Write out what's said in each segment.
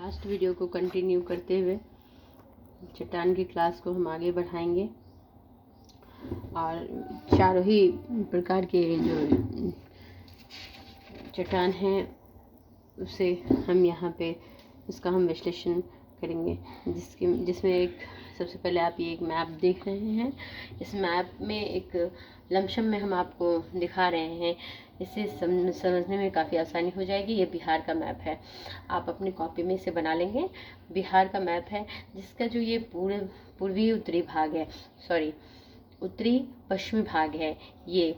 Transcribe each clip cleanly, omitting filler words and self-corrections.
Last video को continue करते हुए चट्टान की क्लास को हम आगे बढ़ाएंगे और चारों ही प्रकार के जो चट्टान हैं उसे हम यहाँ पे उसका हम विश्लेषण करेंगे, जिसमें एक सबसे पहले आप ये एक मैप देख रहे हैं। इस मैप में एक लमसम में हम आपको दिखा रहे हैं, इससे समझने में काफ़ी आसानी हो जाएगी। ये बिहार का मैप है, आप अपनी कॉपी में इसे बना लेंगे। बिहार का मैप है जिसका जो ये पूर्वी उत्तरी भाग है, उत्तरी पश्चिमी भाग है, ये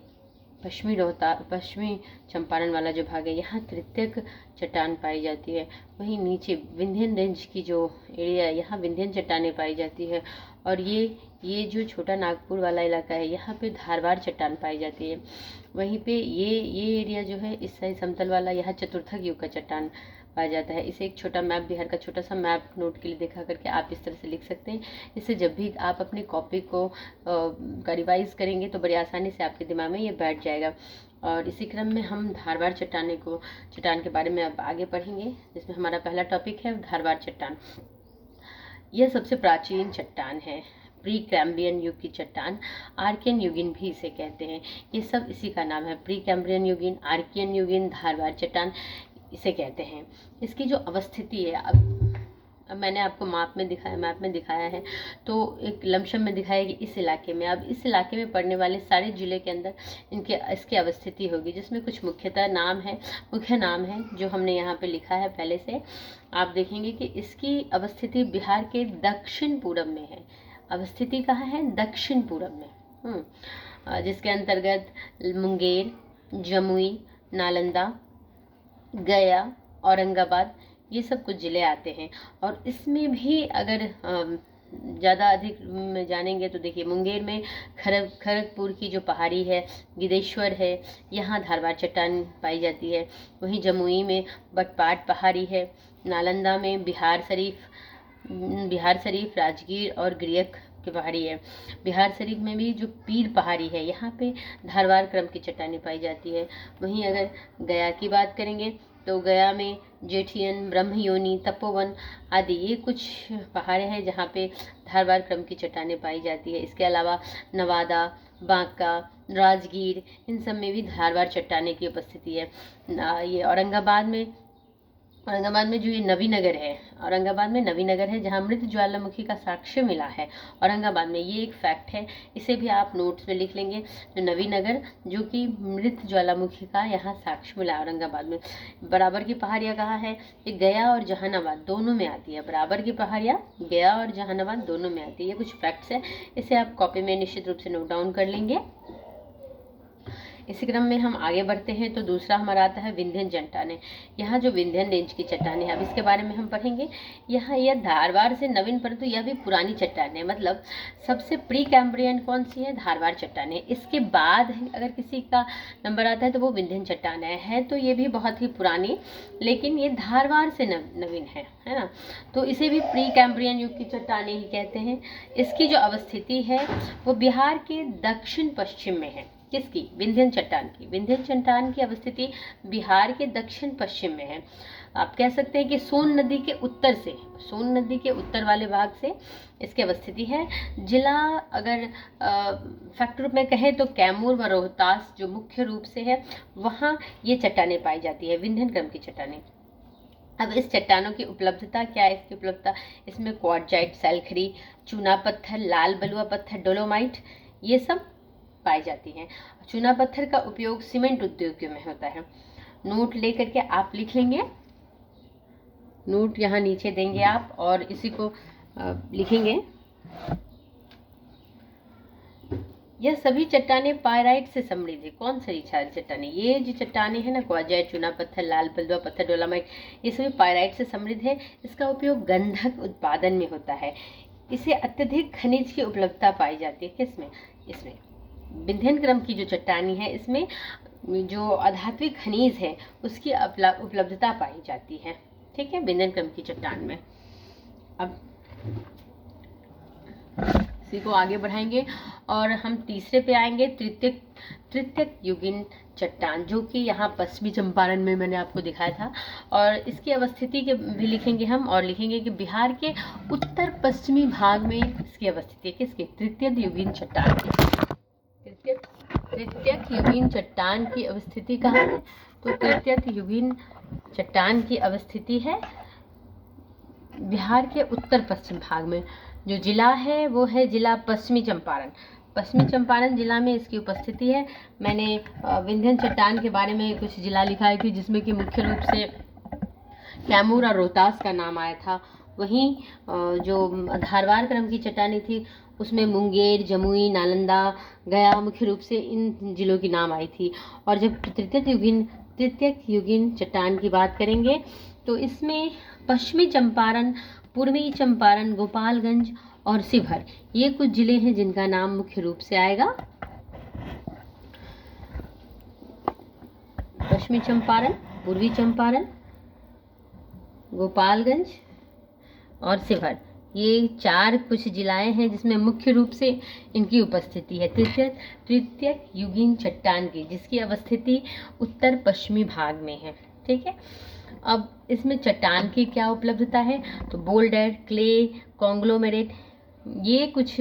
पश्चिमी चंपारण वाला जो भाग है, यहाँ तृतीयक चट्टान पाई जाती है। वहीं नीचे विंध्यन रेंज की जो एरिया है, यहाँ विंध्यन चट्टानें पाई जाती है। और ये जो छोटा नागपुर वाला इलाका है, यहाँ पे धारवाड़ चट्टान पाई जाती है। वहीं पे ये एरिया जो है इस साइड समतल वाला, यहाँ चतुर्थक युग का चट्टान पाया जाता है। इसे एक छोटा मैप, बिहार का छोटा सा मैप नोट के लिए देखा करके आप इस तरह से लिख सकते हैं। इससे जब भी आप अपनी कॉपी को रिवाइज करेंगे तो बड़ी आसानी से आपके दिमाग में ये बैठ जाएगा। और इसी क्रम में हम धारवाड़ चट्टान के बारे में अब आगे पढ़ेंगे, जिसमें हमारा पहला टॉपिक है धारवाड़ चट्टान। यह सबसे प्राचीन चट्टान है, प्री कैम्ब्रियन युग की चट्टान, आर्कियन युगीन भी इसे कहते हैं। ये सब इसी का नाम है, प्री कैम्ब्रियन युगीन, आर्कियन युगीन, धारवाड़ चट्टान इसे कहते हैं। इसकी जो अवस्थिति है, अब मैंने आपको मैप में दिखाया है, तो एक लमसम में दिखाया कि इस इलाके में, अब इस इलाके में पड़ने वाले सारे जिले के अंदर इसकी अवस्थिति होगी, जिसमें कुछ मुख्य नाम है जो हमने यहाँ पे लिखा है पहले से। आप देखेंगे कि इसकी अवस्थिति बिहार के दक्षिण पूरब में है। अवस्थिति कहाँ है? दक्षिण पूरब में, जिसके अंतर्गत मुंगेर, जमुई, नालंदा, गया, औरंगाबाद, ये सब कुछ ज़िले आते हैं। और इसमें भी अगर ज़्यादा अधिक में जानेंगे तो देखिए, मुंगेर में खड़गपुर की जो पहाड़ी है, गिद्धेश्वर है, यहाँ धारवाड़ चट्टान पाई जाती है। वहीं जमुई में बटपाट पहाड़ी है। नालंदा में बिहार शरीफ, राजगीर और गिरियक की पहाड़ी है। बिहार शरीफ में भी जो पीर पहाड़ी है, यहाँ पे धारवाड़ क्रम की चट्टानें पाई जाती है। वहीं अगर गया की बात करेंगे तो गया में जेठियन, ब्रह्मयोनी, तपोवन आदि ये कुछ पहाड़े हैं जहाँ पे धारवाड़ क्रम की चट्टानें पाई जाती है। इसके अलावा नवादा, बांका, राजगीर, इन सब में भी धारवाड़ चट्टानें की उपस्थिति है। ये औरंगाबाद में जो ये नवीनगर है, जहाँ मृत ज्वालामुखी का साक्ष्य मिला है औरंगाबाद में, ये एक फैक्ट है, इसे भी आप नोट्स में लिख लेंगे। तो नवीनगर जो कि मृत ज्वालामुखी का यहाँ साक्ष्य मिला औरंगाबाद में। बराबर की पहाड़ियाँ कहाँ है? ये गया और जहानाबाद दोनों में आती है। बराबर की पहाड़ियाँ गया और जहानाबाद दोनों में आती है। ये कुछ फैक्ट्स है, इसे आप कॉपी में निश्चित रूप से नोट डाउन कर लेंगे। इसी क्रम में हम आगे बढ़ते हैं तो दूसरा हमारा आता है विंध्यन चट्टानें। यहाँ जो विंध्यन रेंज की चट्टानें हैं, अब इसके बारे में हम पढ़ेंगे। यहाँ यह धारवाड़ से नवीन, परंतु यह भी पुरानी चट्टान है। मतलब सबसे प्री कैम्ब्रियन कौन सी है? धारवाड़ चट्टान है। इसके बाद अगर किसी का नंबर आता है तो वो विंध्यन चट्टान है। तो ये भी बहुत ही पुरानी, लेकिन ये धारवाड़ से नवीन है ना। तो इसे भी प्री कैम्ब्रियन युग की चट्टानें ही कहते हैं। इसकी जो अवस्थिति है वो बिहार के दक्षिण पश्चिम में है। किसकी? विंध्यन चट्टान की अवस्थिति बिहार के दक्षिण पश्चिम में है। आप कह सकते हैं कि सोन नदी के उत्तर वाले भाग से इसकी अवस्थिति है। जिला अगर फैक्ट रूप में कहें तो कैमूर व रोहतास जो मुख्य रूप से है, वहाँ ये चट्टानें पाई जाती है, विंध्यन क्रम की चट्टानें। अब इस चट्टानों की उपलब्धता क्या है? इसकी उपलब्धता, इसमें क्वार्टजाइट, सैलखरी, चूना पत्थर, लाल बलुआ पत्थर, डोलोमाइट, ये सब पाई जाती हैं। चूना पत्थर का उपयोग सीमेंट उद्योग में होता है। नोट लेकर के आप लिख लेंगे, नोट यहाँ नीचे देंगे आप और इसी को लिखेंगे। यह सभी चट्टानें पायराइट से समृद्ध है। कौन सी चट्टानें? ये जो चट्टानें हैं ना, क्वार्टजाइट, चूना पत्थर, लाल बलुआ पत्थर, डोलोमाइट, ये सभी पायराइट से समृद्ध है। इसका उपयोग गंधक उत्पादन में होता है। इसे अत्यधिक खनिज की उपलब्धता पाई जाती है। किसमें? इसमें विंध्यन क्रम की जो चट्टानी है, इसमें जो अधात्विक खनिज है उसकी उपलब्धता पाई जाती है। ठीक है, विंध्यन क्रम की चट्टान में। अब इसी को आगे बढ़ाएंगे और हम तीसरे पे आएंगे, तृतीयक युगीन चट्टान, जो कि यहाँ पश्चिमी चंपारण में मैंने आपको दिखाया था। और इसकी अवस्थिति के भी लिखेंगे हम, और लिखेंगे कि बिहार के उत्तर पश्चिमी भाग में इसकी अवस्थिति है। किसकी? तृतीयक युगीन चट्टान की। तृतीयक युगीन चट्टान की अवस्थिति कहाँ है? तो तृतीयक युगीन चट्टान की अवस्थिति है बिहार के उत्तर पश्चिम भाग में। जो जिला है वो है जिला पश्चिमी चंपारण। पश्चिमी चंपारण जिला में इसकी उपस्थिति है। मैंने विंध्यन चट्टान के बारे में कुछ जिला लिखा है कि जिसमें कि मुख्य रूप से कैमूर और रोहतास का नाम आया था। वहीं जो धारवाड़ क्रम की चट्टानें थी उसमें मुंगेर, जमुई, नालंदा, गया मुख्य रूप से इन जिलों की नाम आई थी। और जब तृतीयक युगीन चट्टान की बात करेंगे तो इसमें पश्चिमी चंपारण, पूर्वी चंपारण, गोपालगंज और शिवहर, ये कुछ जिले हैं जिनका नाम मुख्य रूप से आएगा। पश्चिमी चंपारण, पूर्वी चंपारण, गोपालगंज और शिवहर, ये 4 कुछ जिलाएं हैं जिसमें मुख्य रूप से इनकी उपस्थिति है तृतीयक युगीन चट्टान की, जिसकी अवस्थिति उत्तर पश्चिमी भाग में है। ठीक है, अब इसमें चट्टान की क्या उपलब्धता है? तो बोल्डर, क्ले, कॉन्ग्लोमेरेट, ये कुछ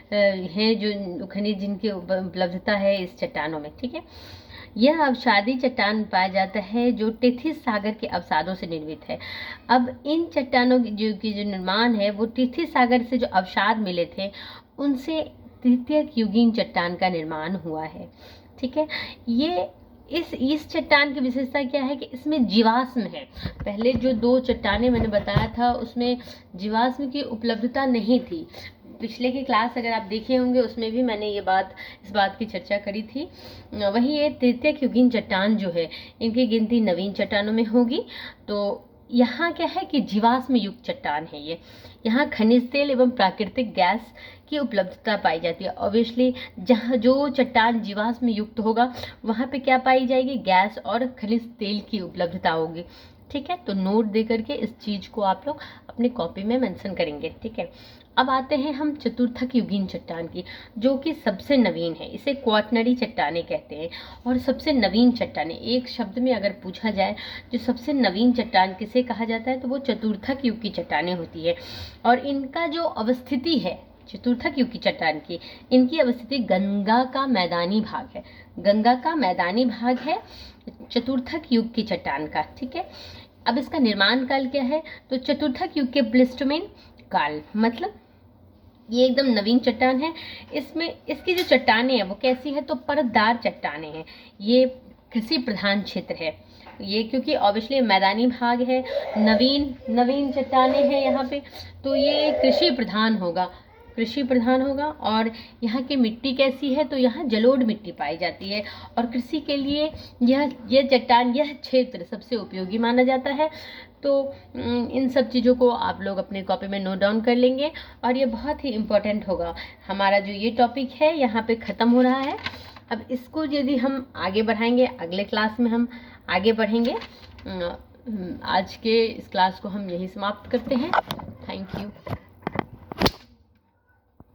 हैं जो खनिज जिनकी उपलब्धता है इस चट्टानों में। ठीक है, यह अवसादी चट्टान पाया जाता है जो टेथिस सागर के अवसादों से निर्मित है। अब इन चट्टानों की जो निर्माण है वो टेथिस सागर से जो अवसाद मिले थे उनसे तृतीयक युगीन चट्टान का निर्माण हुआ है। ठीक है, ये इस चट्टान की विशेषता क्या है कि इसमें जीवाश्म है। पहले जो 2 चट्टानें मैंने बताया था उसमें जीवाश्म की उपलब्धता नहीं थी। पिछले की क्लास अगर आप देखे होंगे उसमें भी मैंने इस बात की चर्चा करी थी। वही ये तृतीयक युगीन चट्टान जो है इनकी गिनती नवीन चट्टानों में होगी। तो यहाँ क्या है कि जीवाश्म युक्त चट्टान है ये। यहाँ खनिज तेल एवं प्राकृतिक गैस की उपलब्धता पाई जाती है। ऑब्वियसली जहाँ जो चट्टान जीवाश्म युक्त होगा वहाँ पे क्या पाई जाएगी? गैस और खनिज तेल की उपलब्धता होगी। ठीक है, तो नोट दे करके इस चीज़ को आप लोग अपनी कॉपी में मेंशन करेंगे। ठीक है, अब आते हैं हम चतुर्थक युगीन चट्टान की, जो कि सबसे नवीन है। इसे क्वाटरनरी चट्टानें कहते हैं और सबसे नवीन चट्टानें, एक शब्द में अगर पूछा जाए जो सबसे नवीन चट्टान किसे कहा जाता है तो वो चतुर्थक युग की चट्टानें होती है। और इनका जो अवस्थिति है चतुर्थक युग की चट्टान की, इनकी अवस्थिति गंगा का मैदानी भाग है। गंगा का मैदानी भाग है चतुर्थक युग की चट्टान का। ठीक है, अब इसका निर्माण काल क्या है? तो चतुर्थक युग के प्लेस्टोमेन काल, मतलब ये एकदम नवीन चट्टान है। इसमें इसकी जो चट्टानें हैं वो कैसी है? तो परतदार चट्टानें हैं। ये कृषि प्रधान क्षेत्र है ये, क्योंकि ऑब्वियसली मैदानी भाग है, नवीन चट्टानें हैं यहाँ पे, तो ये कृषि प्रधान होगा। और यहाँ की मिट्टी कैसी है? तो यहाँ जलोढ़ मिट्टी पाई जाती है और कृषि के लिए यह क्षेत्र सबसे उपयोगी माना जाता है। तो इन सब चीज़ों को आप लोग अपने कॉपी में नोट डाउन कर लेंगे और ये बहुत ही इम्पोर्टेंट होगा। हमारा जो ये टॉपिक है यहाँ पे ख़त्म हो रहा है। अब इसको यदि हम आगे बढ़ाएंगे, अगले क्लास में हम आगे बढ़ेंगे। आज के इस क्लास को हम यही समाप्त करते हैं। Thank you.